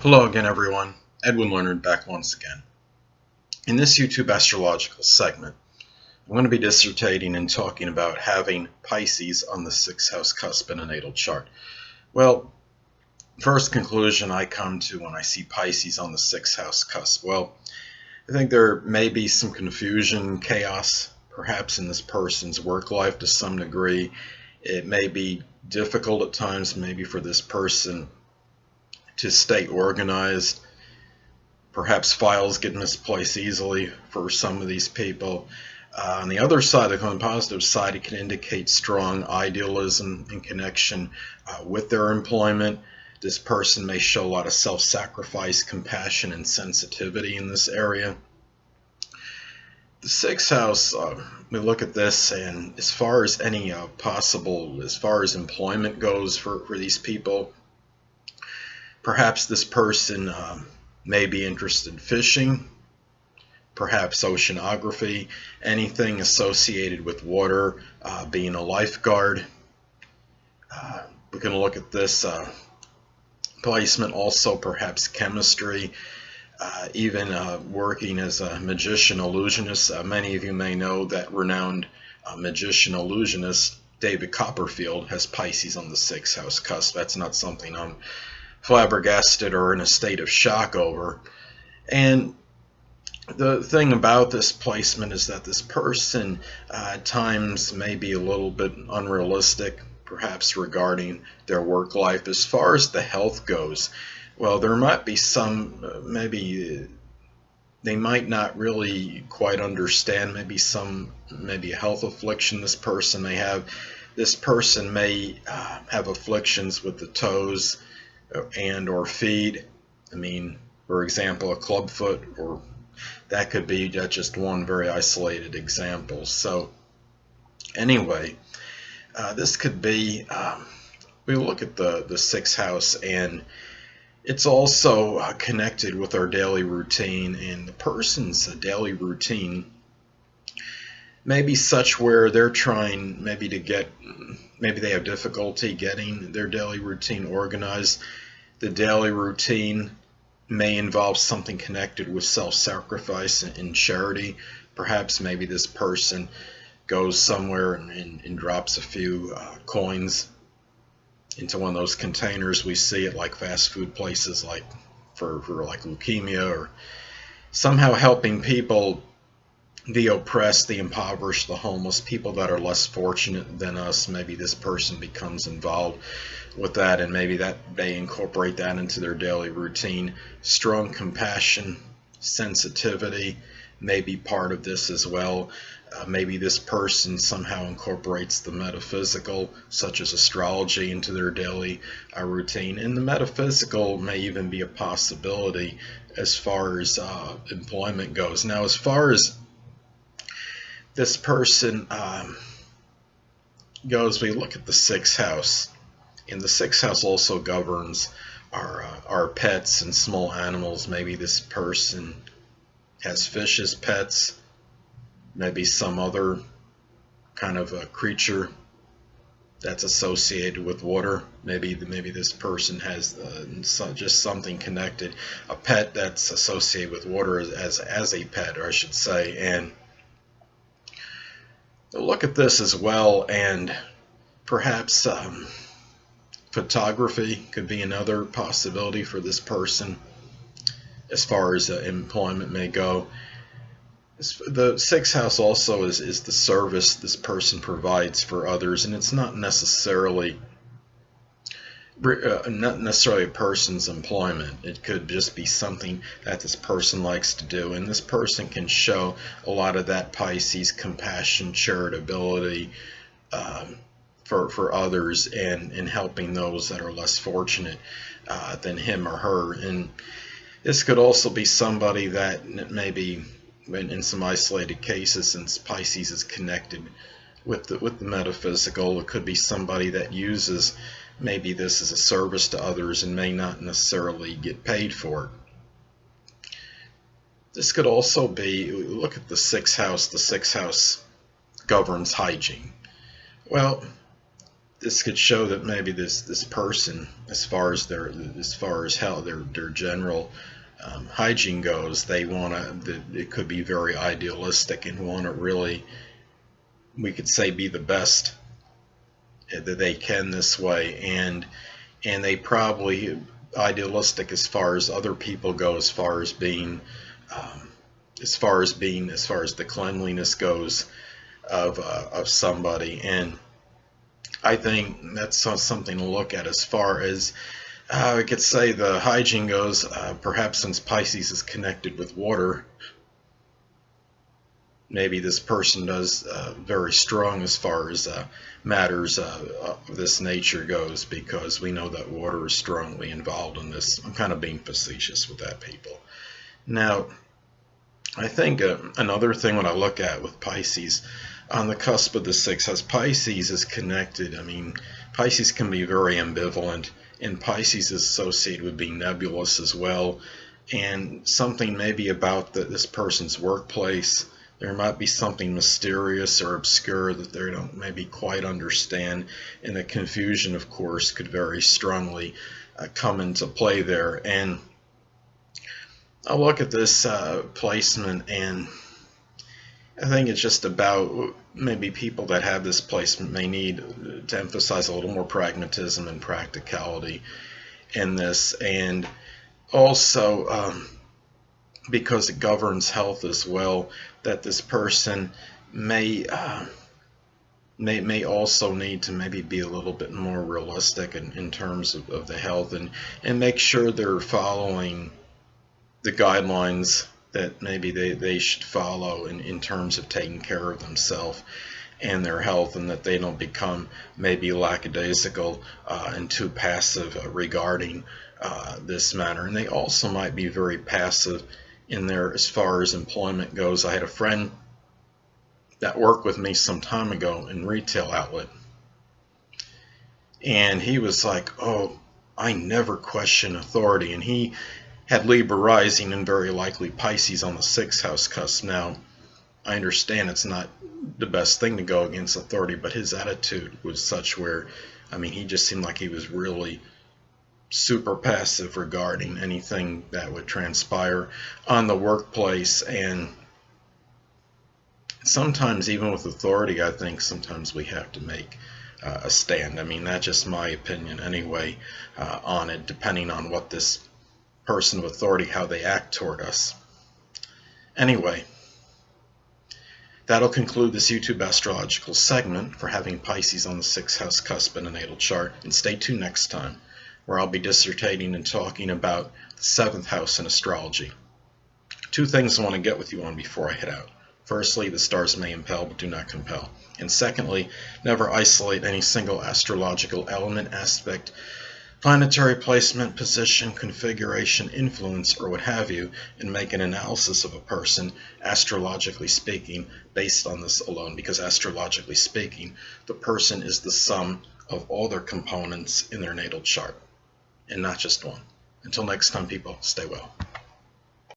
Hello again, everyone. Edwin Learnard back once again. In this YouTube astrological segment, I'm going to be dissertating and talking about having Pisces on the 6th house cusp in a natal chart. Well, first conclusion I come to when I see Pisces on the 6th house cusp. Well, I think there may be some confusion, chaos, perhaps in this person's work life to some degree. It may be difficult at times, maybe for this person to stay organized. Perhaps files get misplaced easily for some of these people. On the other side, the positive side, it can indicate strong idealism and connection with their employment. This person may show a lot of self-sacrifice, compassion, and sensitivity in this area. The 6th house, we look at this, and as far as any as far as employment goes for these people, perhaps this person may be interested in fishing, perhaps oceanography, anything associated with water, being a lifeguard. We can look at this placement also, perhaps chemistry, even working as a magician illusionist. Many of you may know that renowned magician illusionist David Copperfield has Pisces on the 6th house cusp. That's not something I'm flabbergasted or in a state of shock over. And the thing about this placement is that this person at times may be a little bit unrealistic, perhaps regarding their work life. As far as the health goes, well, there might be some, maybe they might not really quite understand, maybe a health affliction this person may have. This person may have afflictions with the toes and or feet. I mean, for example, a club foot, or that could be just one very isolated example. So anyway, this could be, we look at the 6th house, and it's also connected with our daily routine, and the person's daily routine may be such where they're trying maybe they have difficulty getting their daily routine organized. The daily routine may involve something connected with self-sacrifice and charity. Perhaps maybe this person goes somewhere and drops a few coins into one of those containers we see at like fast food places, like for like leukemia, or somehow helping people, the oppressed, the impoverished, the homeless, people that are less fortunate than us. Maybe this person becomes involved with that, and maybe that they incorporate that into their daily routine. Strong compassion, sensitivity may be part of this as well. Maybe this person somehow incorporates the metaphysical, such as astrology, into their daily routine. And the metaphysical may even be a possibility as far as employment goes. Now, as far as this person goes, we look at the 6th house. And the 6th house also governs our pets and small animals. Maybe this person has fish as pets, maybe some other kind of a creature that's associated with water. Maybe this person has just something connected, a pet that's associated with water as a pet, or I should say. And look at this as well, and perhaps photography could be another possibility for this person as far as employment may go. The 6th house also is the service this person provides for others, and it's not necessarily a person's employment. It could just be something that this person likes to do, and this person can show a lot of that Pisces compassion, charitability for others, and helping those that are less fortunate than him or her. And this could also be somebody that maybe, in some isolated cases, since Pisces is connected with the metaphysical, it could be somebody that uses maybe this as a service to others and may not necessarily get paid for it. This could also be, look at the 6th house. The 6th house governs hygiene. Well, this could show that maybe this person, as far as how their general hygiene goes, they want to. It could be very idealistic and want to really, we could say, be the best that they can this way, and they probably idealistic as far as other people go, as far as being as far as the cleanliness goes of somebody. And I think that's something to look at as far as we could say the hygiene goes. Perhaps since Pisces is connected with water, maybe this person does very strong as far as matters of this nature goes, because we know that water is strongly involved in this. I'm kind of being facetious with that, people. Now, I think another thing when I look at with Pisces, on the cusp of the 6th house, Pisces is connected. I mean, Pisces can be very ambivalent, and Pisces is associated with being nebulous as well, and something maybe about this person's workplace. There might be something mysterious or obscure that they don't maybe quite understand, and the confusion, of course, could very strongly come into play there. And I'll look at this placement, and I think it's just about maybe people that have this placement may need to emphasize a little more pragmatism and practicality in this, and also because it governs health as well, that this person may also need to maybe be a little bit more realistic in terms of the health, and make sure they're following the guidelines that maybe they should follow in terms of taking care of themselves and their health, and that they don't become maybe lackadaisical and too passive regarding this matter. And they also might be very passive in there as far as employment goes. I had a friend that worked with me some time ago in retail outlet, and he was like, "Oh, I never question authority," and he had Libra rising and very likely Pisces on the 6th house cusp. Now, I understand it's not the best thing to go against authority, but his attitude was such where, I mean, he just seemed like he was really super passive regarding anything that would transpire on the workplace. And sometimes, even with authority, I think sometimes we have to make a stand. I mean, that's just my opinion anyway on it, depending on what this person of authority, how they act toward us. Anyway, that'll conclude this YouTube astrological segment for having Pisces on the 6th house cusp in a natal chart. And stay tuned next time, where I'll be dissertating and talking about the 7th house in astrology. Two things I want to get with you on before I head out. Firstly, the stars may impel but do not compel. And secondly, never isolate any single astrological element, aspect, planetary placement, position, configuration, influence, or what have you, and make an analysis of a person, astrologically speaking, based on this alone. Because astrologically speaking, the person is the sum of all their components in their natal chart, and not just one. Until next time, people, stay well.